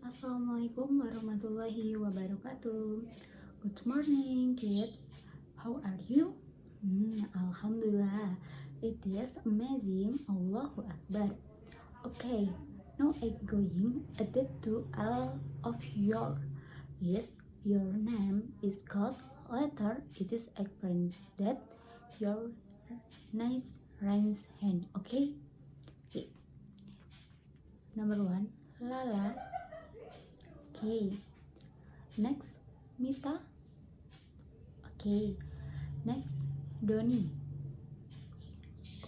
Assalamualaikum warahmatullahi wabarakatuh. Good morning, kids. How are you? Alhamdulillah. It is amazing. Allahu Akbar. Okay, now I'm going added to all of your. Yes, your name is called letter. It is apparent that your nice raise hand. Okay. Number 1, Lala. Okay. Next, Mita. Okay. Next, Doni.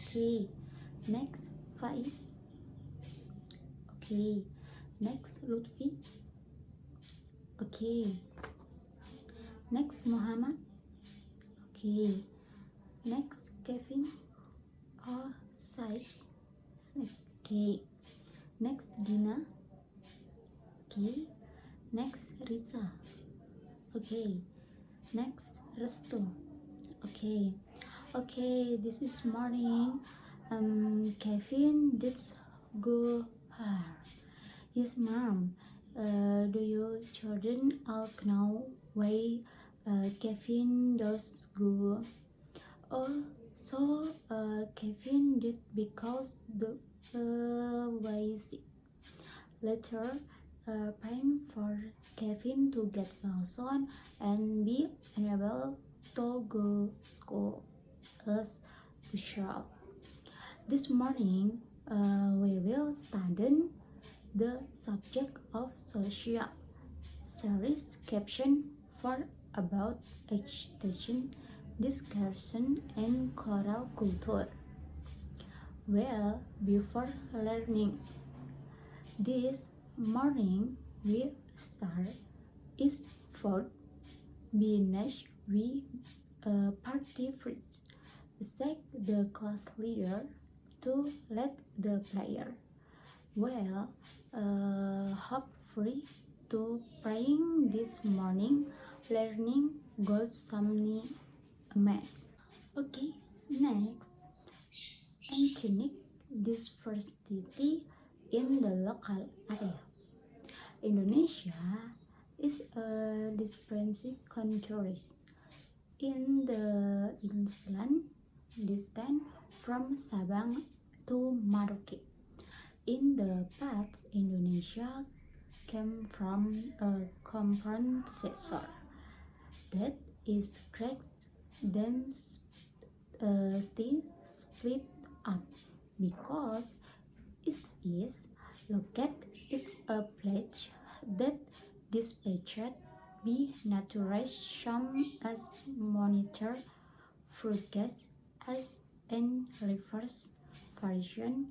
Okay. Next, Faiz. Okay. Next, Lutfi. Okay. Next, Muhammad. Okay. Next, Kevin or Said. Okay. Next, Gina. Okay. Next, Risa. Okay. Next, Restu. Okay. Okay, this is morning. Kevin did go her. Yes, mom. Do you children all know why Kevin does go? Oh, so Kevin did because the why sick. Later, praying for Kevin to get well soon and be able to go school as usual. This morning, we will study the subject of social series caption for about education, discussion, and choral culture. Well, before learning, this morning we start is for beginners. We party first. Ask the class leader to let the player. Well, hopefully to praying this morning, learning goes something man. Okay, next, ethnic diversity in the local area. Indonesia is a diverse country. In the Island, distant from Sabang to Merauke. In the past, Indonesia came from a compressor that is cracked, then still split up because it is located. It's a pledge that dispatched be naturalized some as monitor forecast as and reverse version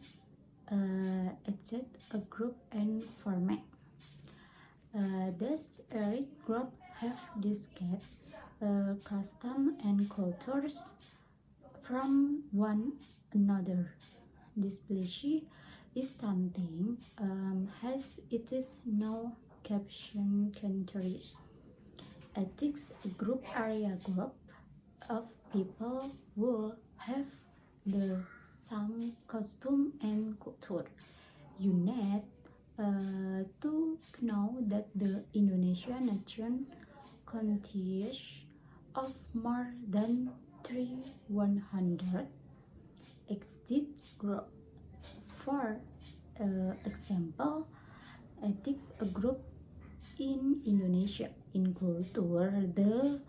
exit a group and format. This elite group have discussed custom and cultures from one another. This policy is something as it is now caption countries. Ethics group area group of people who have the same costume and culture. You need to know that the Indonesian nation consists of more than 300 exit group. For example, ethnic group in Indonesia in culture the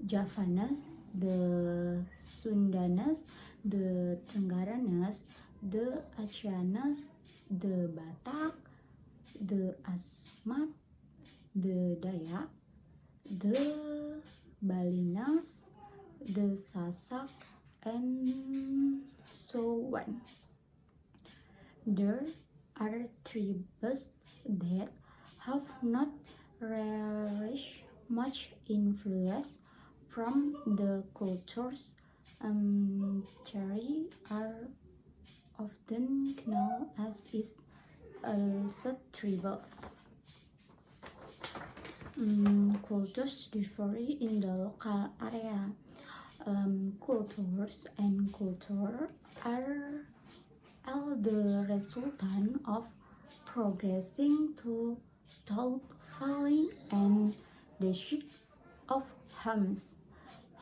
Javanas, the Sundanas, the Tenggaranas, the Acehnas, the Batak, the Asmat, the Dayak, the Balinas, the Sasak, and so on. There are tribes that have not relished much influence from the cultures. Cherry are often known as is sub-tribals. Cultures differ in the local area. Cultures and culture are the resultant of progressing to tall, falling, and the shape of homes.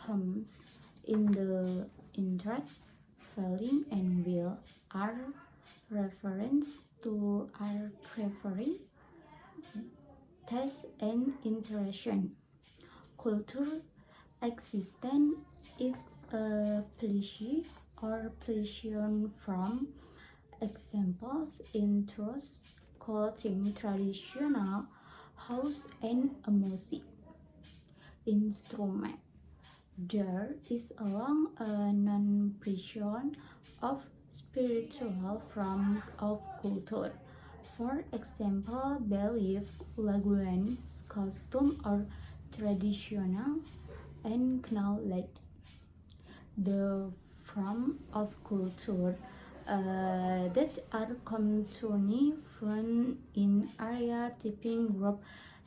Homes in the intro, falling and will are reference to our preferring, taste, and interaction. Culture existence is a pleasure or pleasure from examples include clothing, traditional house, and music instrument. There is a long non-precision of spiritual form of culture. For example, belief, language, costume, or traditional and knowledge. The form of culture that are commonly found in area typing group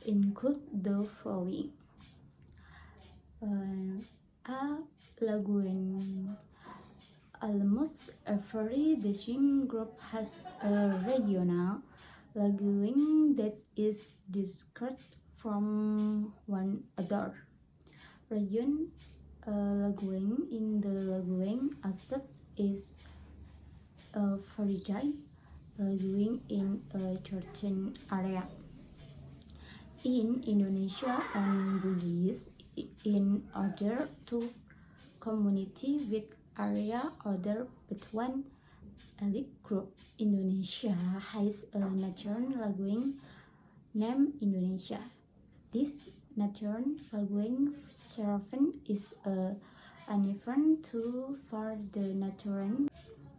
include the following. Language. Almost every distinct group has a regional language that is distinct from one another. Region language in the language asset is a fragile language in a certain area. In Indonesia and Bugis, in order to community with area order between elite group, Indonesia has a natural language named Indonesia. This natural language servant is a uneven tool for the natural.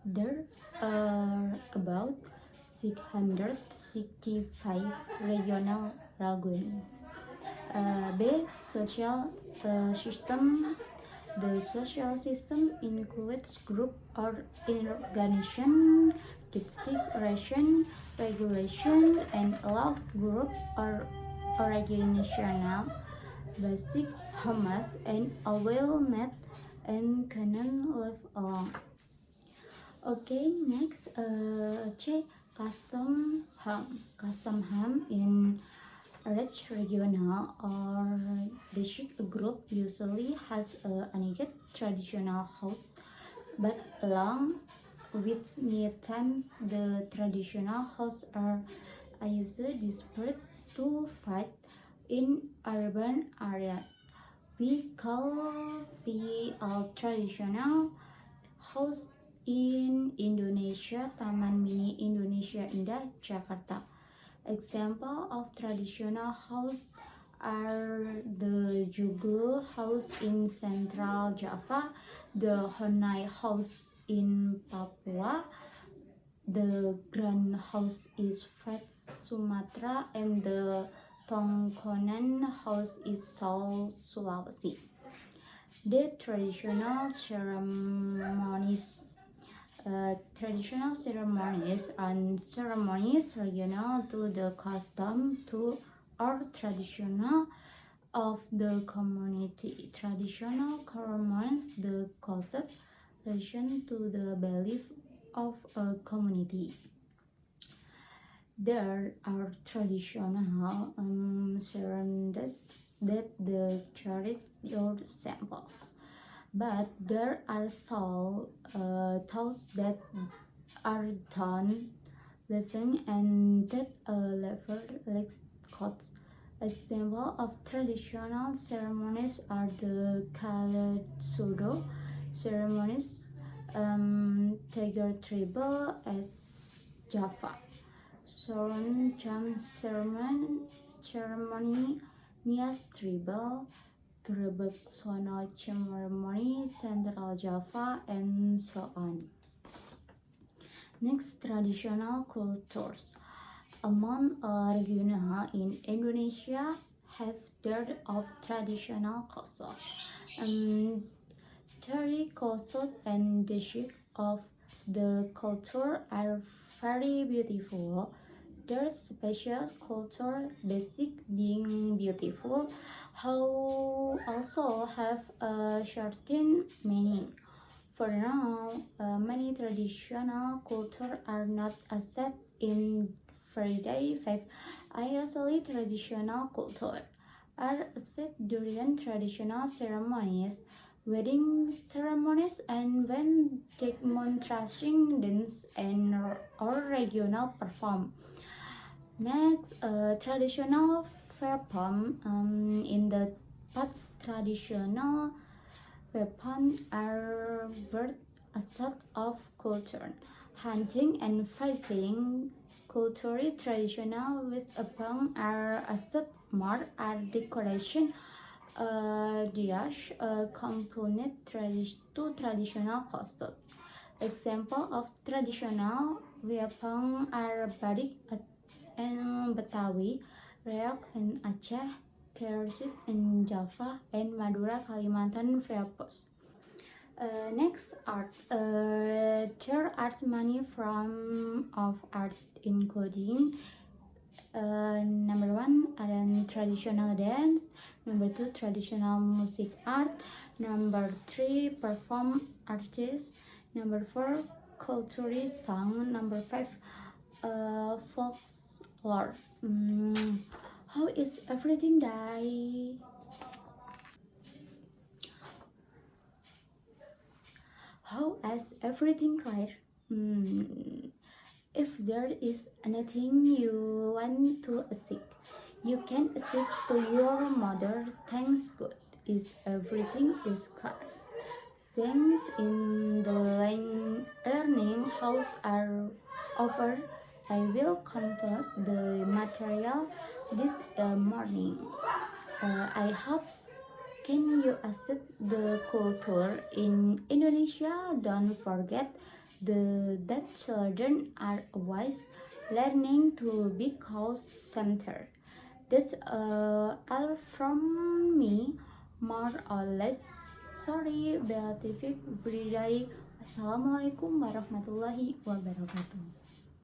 There are about 665 regional languages. Social system. The social system includes group or organization, distinction, regulation, and love group or organizational, basic humans, and awareness, and cannot live alone. Okay, next, check custom home. Custom home in each regional or district group usually has a unique traditional house, but along with many times the traditional houses are either dispersed to fit in urban areas. We call see all traditional house in Indonesia Taman Mini Indonesia Indah Jakarta. Example of traditional house are the Joglo House in Central Java, the Honai House in Papua, the Grand House is Fat Sumatra, and the Tongkonan House is Seoul, Sulawesi. The traditional ceremonies. Traditional ceremonies and ceremonies regional to the custom to or traditional of the community. Traditional ceremonies the closet relation to the belief of a community. There are traditional ceremonies that the church or samples. But there are also thoughts that are done living and that level like codes. Example of traditional ceremonies are the Katsudo ceremonies, Tiger tribal at Java, Soron Jam ceremony, Nias tribal, Grebek Sono ceremony, Central Java, and so on. Next, traditional cultures. Among regional in Indonesia have dearth of traditional cultures. Theory, culture, and the shape of the culture are very beautiful. Their special culture, basic being beautiful, how also have a certain meaning. For now, many traditional cultures are not accepted in everyday faith, especially traditional culture, are set during traditional ceremonies, wedding ceremonies, and when demonstrating dance and or regional perform. Next, traditional weapon. In the past, traditional weapons are worth a set of culture. Hunting and fighting culturally traditional weapons are a set mark and decoration. Dish component to traditional costume. Example of traditional weapons are batik and Betawi, Reok and Aceh, Kersit and Java, and Madura Kalimantan Vapos. Next, art. There are many forms of art, including number one, traditional dance. Number two, traditional music art. Number three, perform artists. Number four, cultural song. Number five, folklore. How is everything die? How is everything clear? If there is anything you want to ask, you can ask to your mother. Thanks God, is everything is clear. Things in the learning house are over. I will complete the material this morning. I hope can you accept the culture in Indonesia? Don't forget that children are always learning to be center. That's all from me, more or less. Sorry, beatific Friday. Assalamualaikum warahmatullahi wabarakatuh.